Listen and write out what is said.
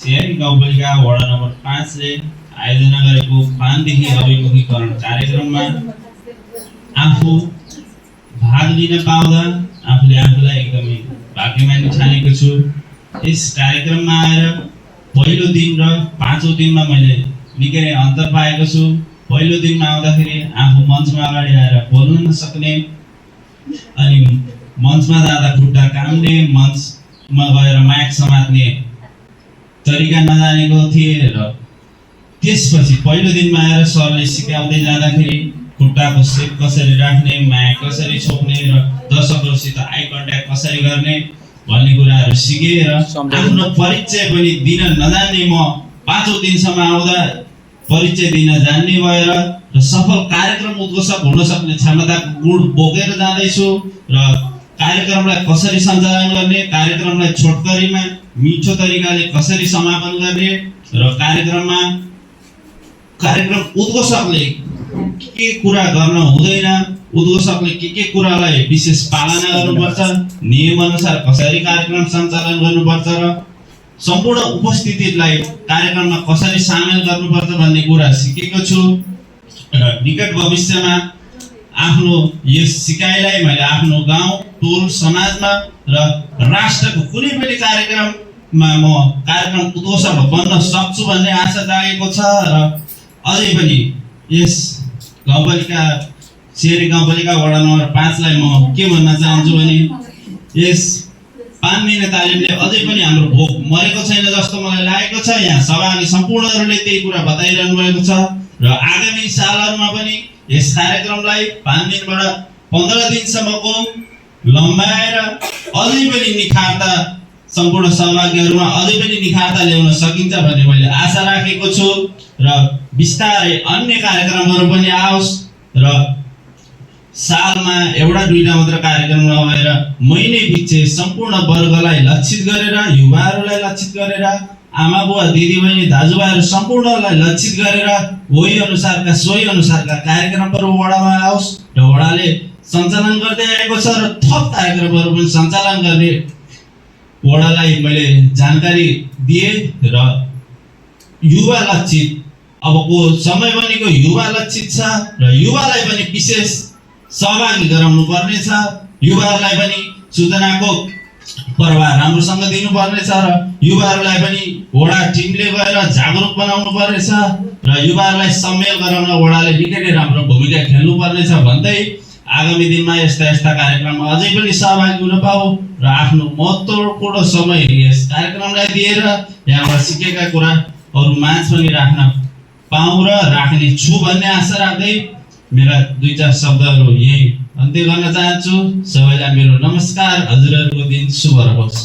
सियारी गाउँपालिका वडा नम्बर 5 ले आयोजना गरेको पानदेखि अभिमुखीकरण कार्यक्रममा आफू भाग लिन पाउँदा आफूले आफूलाई एकदमै भाग्यमानी ठानेको छु। यस कार्यक्रममा आएर पहिलो दिन र पाँचौं दिनमा मैले निकै नै अन्तर पाएको छु। पहिलो दिनमा आउँदाखेरि आफू मञ्चमा अगाडि आएर बोल्न नसक्ने, अनि मञ्चमा जाँदा खुट्टा काम्ने, मञ्चमा गएर माइक समात्ने तरिका नजानेको थिएँ र त्यसपछि पहिलो दिनमा आएर सरले सिकाउँदै जाँदाखेरि खुट्टाको सेप कसरी राख्ने, माइक कसरी छोप्ने र दर्शकहरूसित आई कन्ट्याक्ट कसरी गर्ने भन्ने कुराहरू सिकेर आफ्नो परिचय पनि दिन नजान्ने म पाँचौं दिनसम्म आउँदा परिचय दिन जान्ने भएर र सफल कार्यक्रम उद्घोषक हुन सक्ने क्षमताको गुण बोकेर जाँदैछु र कार्यक्रमलाई कसरी सञ्चालन गर्ने, कार्यक्रमलाई छोटकरीमा मिठो तरिकाले कसरी समापन गर्ने र कार्यक्रम उद्घोषकले के कुरा गर्न हुँदैन, उद्घोषकले के कुरालाई विशेष पालना गर्नुपर्छ, नियम अनुसार कसरी कार्यक्रम सञ्चालन गर्नुपर्छ र सम्पूर्ण उपस्थितिलाई कार्यक्रममा कसरी सामेल गर्नुपर्छ भन्ने कुरा सिकेको छु र निकट भविष्यमा आफ्नो यस सिकाइलाई मैले आफ्नो गाउँ, टोल, समाजमा र राष्ट्रको कुनै पनि कार्यक्रममा म कार्यक्रम उद्घोषक बन्न सक्छु भन्ने आशा जागेको छ र अझै पनि यस गाउँपालिका सियारी गाउँपालिका वडा नम्बर 5 लाई म के भन्न चाहन्छु भने यस 5 महिना तालिमले अझै पनि हाम्रो भोक मरेको छैन जस्तो मलाई लागेको छ। यहाँ सहभागी सम्पूर्णहरूले त्यही कुरा बताइरहनु भएको छ र आगामी सालहरूमा पनि यस कार्यक्रमलाई 5 दिनबाट 15 दिनसम्मको लम्बाएर अझै पनि निखारता सम्पूर्ण सहभागीहरूमा अझै पनि निखारता ल्याउन सकिन्छ भन्ने मैले आशा राखेको छु र बिस्तारै अन्य कार्यक्रमहरू पनि आओस् र सालमा एउटा दुईटा मात्र कार्यक्रम नभएर महिनै पछि सम्पूर्ण वर्गलाई लक्षित गरेर, युवाहरूलाई लक्षित गरेर, आमा बुवा दिदीबहिनी दाजुभाइहरू सम्पूर्णलाई लक्षित गरेर सोही अनुसारका कार्यक्रमहरू वडामा आओस् र वडाले सञ्चालन गर्दै आएको छ र थप कार्यक्रमहरू पनि सञ्चालन गर्ने वडालाई मैले जानकारी दिए र युवा लक्षित अबको समय भनेको युवा लक्षित छ र युवालाई पनि विशेष सहभागी गराउनु पर्नेछ। युवाहरूलाई पनि सूचनाको प्रवाह राम्रोसँग दिनुपर्नेछ र युवाहरूलाई पनि वडा टिमले गएर जागरुक बनाउनु पर्नेछ र युवाहरूलाई सम्मेल गराउन वडाले निकै नै राम्रो भूमिका खेल्नु पर्नेछ भन्दै आगामी दिनमा यस्ता कार्यक्रममा अझै पनि सहभागी हुन पाऊ र आफ्नो महत्त्वपूर्ण समय यस कार्यक्रमलाई दिएर यहाँबाट सिकेका कुराहरू माझ पनि राख्न पाऊ र राख्ने छु भन्ने आशा राख्दै मेरा 2-4 शब्दहरू यही अन्त्य गर्न चाहन्छु। सबैलाई मेरो नमस्कार। हजुरहरूको दिन शुभ रहोस्।